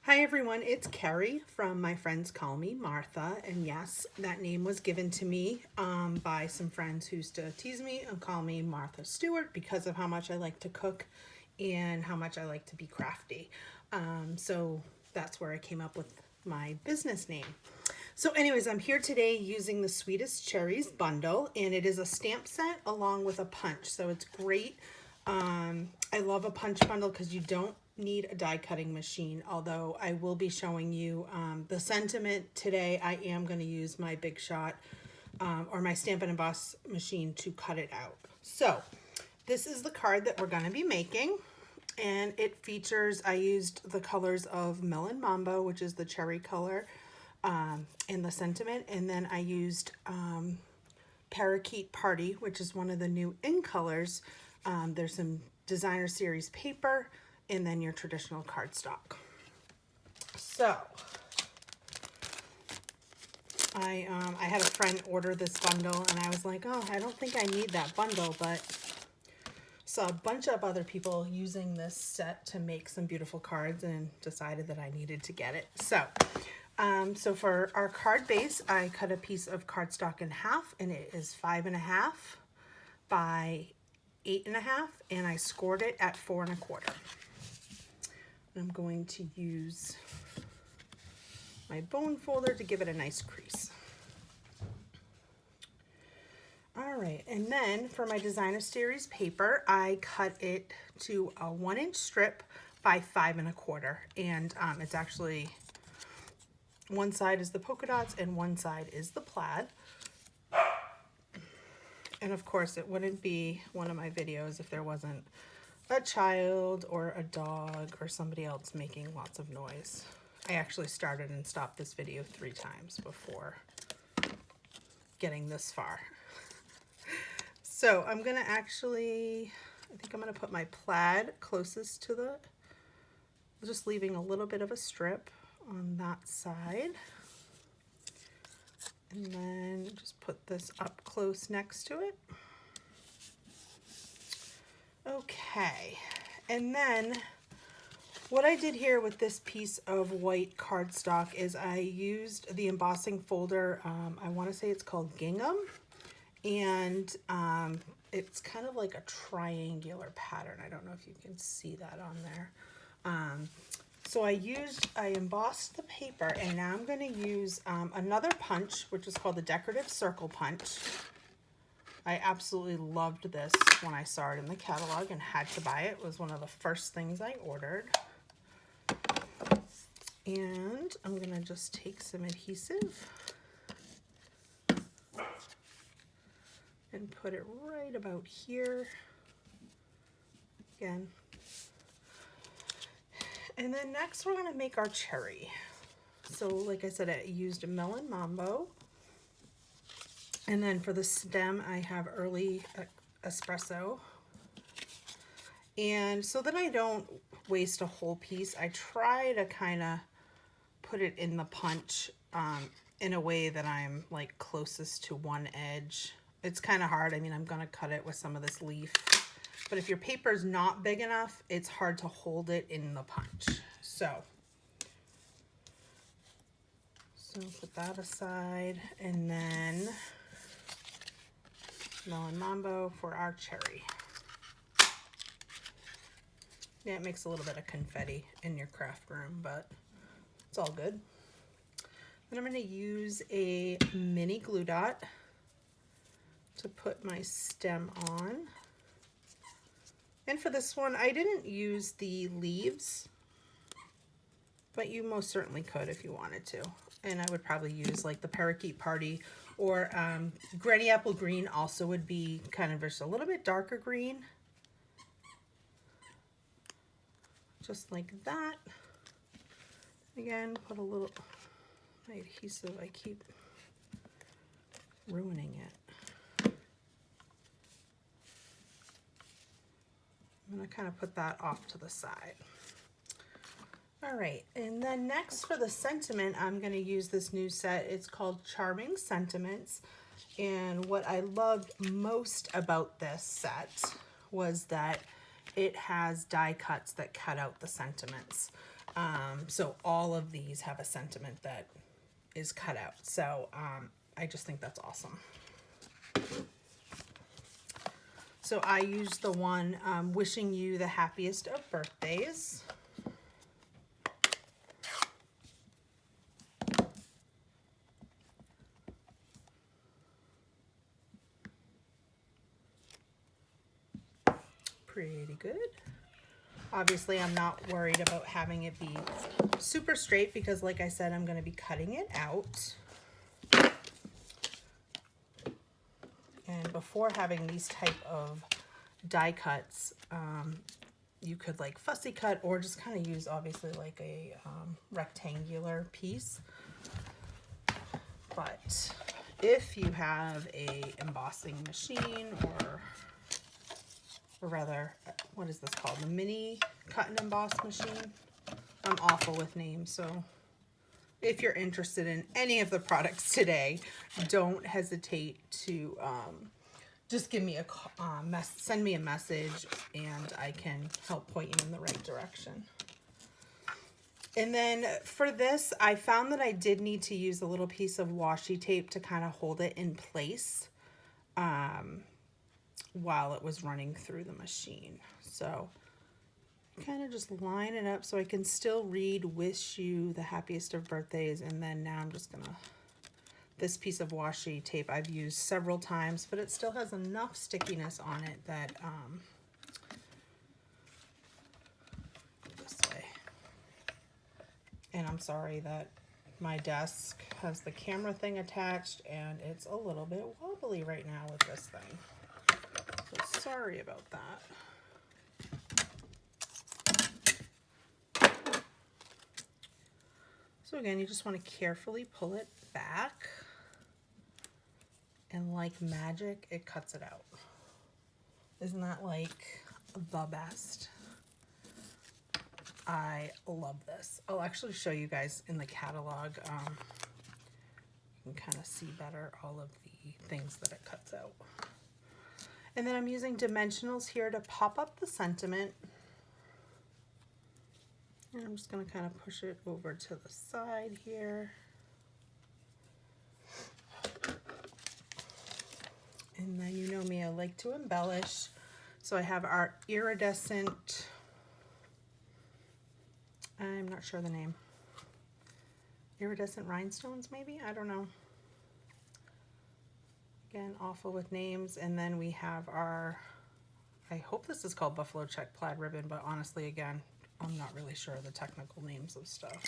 Hi everyone, it's Carrie from My Friends Call Me Martha, and yes, that name was given to me by some friends who used to tease me and call me Martha Stewart because of how much I like to cook and how much I like to be crafty. So that's where I came up with my business name. So anyways, I'm here today using the Sweetest Cherries bundle, and it is a stamp set along with a punch, so it's great. I love a punch bundle because you don't need a die cutting machine, although I will be showing you the sentiment today. I am going to use my Big Shot or my Stampin' Emboss machine to cut it out. So this is the card that we're going to be making, and it features, I used the colors of Melon Mambo, which is the cherry color, in the sentiment, and then I used Parakeet Party, which is one of the new in colors. There's some designer series paper and then your traditional cardstock. So I had a friend order this bundle and I was like, oh, I don't think I need that bundle, but saw a bunch of other people using this set to make some beautiful cards and decided that I needed to get it. So for our card base, I cut a piece of cardstock in half, and it is 5.5 by 8.5, and I scored it at 4 1/4. I'm going to use my bone folder to give it a nice crease. All right, and then for my designer series paper, I cut it to a 1-inch strip by 5 1/4, and it's actually one side is the polka dots and one side is the plaid. And of course, it wouldn't be one of my videos if there wasn't a child or a dog or somebody else making lots of noise. I actually started and stopped this video 3 times before getting this far. So I'm gonna I think I'm gonna put my plaid closest to just leaving a little bit of a strip on that side. And then just put this up close next to it. Okay, and then what I did here with this piece of white cardstock is I used the embossing folder. I want to say it's called Gingham, and it's kind of like a triangular pattern. I don't know if you can see that on there. So I embossed the paper, and now I'm going to use another punch, which is called the Decorative Circle Punch. I absolutely loved this when I saw it in the catalog and had to buy it. It was one of the first things I ordered. And I'm going to just take some adhesive and put it right about here. Again. And then next we're going to make our cherry. So like I said, I used a Melon Mambo. And then for the stem, I have early espresso. And so that I don't waste a whole piece, I try to kind of put it in the punch in a way that I'm like closest to one edge. It's kind of hard. I mean, I'm going to cut it with some of this leaf. But if your paper's not big enough, it's hard to hold it in the punch. So put that aside, and then Melon Mambo for our cherry. Yeah, it makes a little bit of confetti in your craft room, but it's all good. Then I'm going to use a mini glue dot to put my stem on. And for this one, I didn't use the leaves, but you most certainly could if you wanted to. And I would probably use like the Parakeet Party, or Granny Apple Green also would be kind of just a little bit darker green. Just like that. Again, put a little, my adhesive, I keep ruining it. I'm going to kind of put that off to the side. All right, and then next for the sentiment, I'm going to use this new set. It's called Charming Sentiments. And what I loved most about this set was that it has die cuts that cut out the sentiments. So all of these have a sentiment that is cut out. So I just think that's awesome. So I used the one wishing you the happiest of birthdays. Pretty good. Obviously, I'm not worried about having it be super straight because, like I said, I'm going to be cutting it out. And before having these type of die cuts, you could like fussy cut or just kind of use obviously like a rectangular piece. But if you have a embossing machine or rather, what is this called? The mini cut and emboss machine. I'm awful with names, so if you're interested in any of the products today, don't hesitate to just give me a send me a message and I can help point you in the right direction. And then for this, I found that I did need to use a little piece of washi tape to kind of hold it in place while it was running through the machine. So kind of just line it up so I can still read wish you the happiest of birthdays. And then now I'm just gonna, this piece of washi tape I've used several times, but it still has enough stickiness on it that this way. And I'm sorry that my desk has the camera thing attached and it's a little bit wobbly right now with this thing. So sorry about that. So again, you just want to carefully pull it back, and like magic, it cuts it out. Isn't that like the best? I love this. I'll actually show you guys in the catalog. You can kind of see better all of the things that it cuts out. And then I'm using dimensionals here to pop up the sentiment. And I'm just going to kind of push it over to the side here. And then you know me, I like to embellish. So I have our iridescent, I'm not sure the name, iridescent rhinestones maybe? I don't know. Again, awful with names. And then we have our, I hope this is called buffalo check plaid ribbon, but honestly, again, I'm not really sure the technical names of stuff.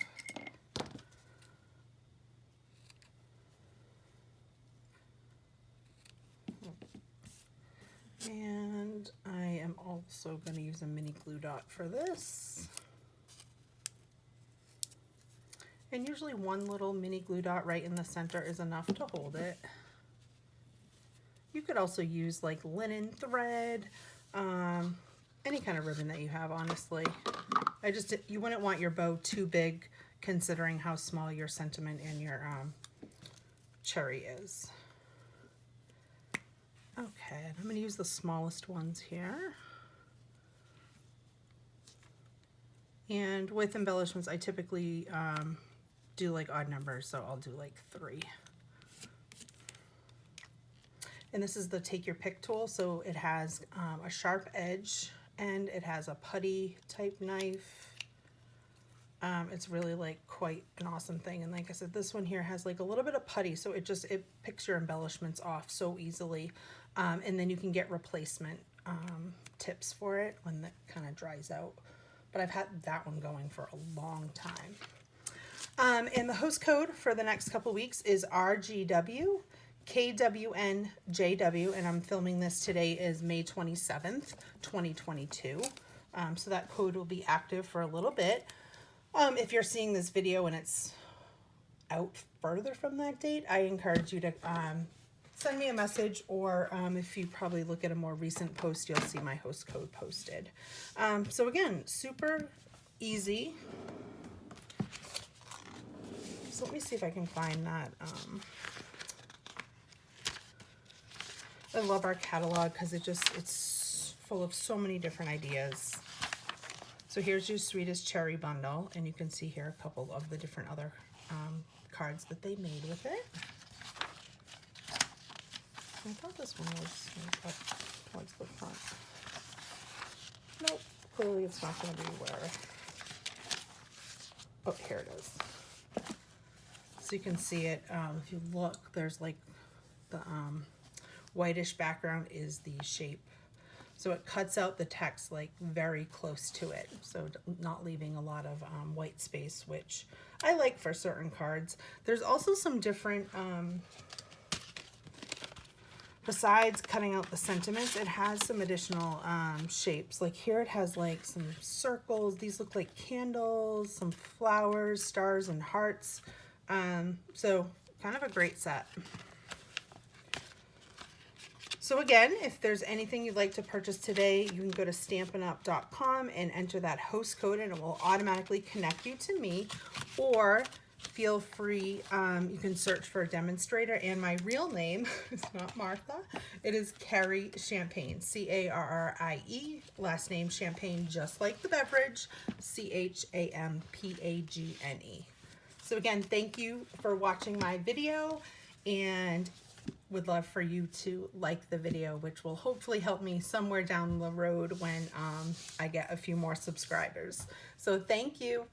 And I am also going to use a mini glue dot for this. And usually one little mini glue dot right in the center is enough to hold it. You could also use like linen thread, any kind of ribbon that you have, honestly. You wouldn't want your bow too big considering how small your sentiment and your cherry is. Okay, I'm going to use the smallest ones here. And with embellishments, I typically do like odd numbers, so I'll do like 3. And this is the take your pick tool, so it has a sharp edge and it has a putty type knife. It's really like quite an awesome thing. And like I said, this one here has like a little bit of putty, so it picks your embellishments off so easily. And then you can get replacement tips for it when that kind of dries out. But I've had that one going for a long time. And the host code for the next couple weeks is RGW. KWNJW, and I'm filming this today is May 27th, 2022. So that code will be active for a little bit. If you're seeing this video and it's out further from that date, I encourage you to send me a message, or if you probably look at a more recent post, you'll see my host code posted. So again, super easy. So let me see if I can find that. I love our catalog because it's full of so many different ideas. So here's your Sweetest Cherry bundle, and you can see here a couple of the different other cards that they made with it. I thought this one was up towards the front. Nope, clearly it's not going to be where. Oh, here it is. So you can see it. If you look, there's like the whitish background is the shape. So it cuts out the text like very close to it. So not leaving a lot of white space, which I like for certain cards. There's also some different, besides cutting out the sentiments, it has some additional shapes. Like here it has like some circles. These look like candles, some flowers, stars, and hearts. So kind of a great set. So again, if there's anything you'd like to purchase today, you can go to stampinup.com and enter that host code and it will automatically connect you to me, or feel free, you can search for a demonstrator, and my real name is not Martha, it is Carrie Champagne, C-A-R-R-I-E, last name Champagne, just like the beverage, C-H-A-M-P-A-G-N-E. So again, thank you for watching my video, and would love for you to like the video, which will hopefully help me somewhere down the road when I get a few more subscribers. So thank you.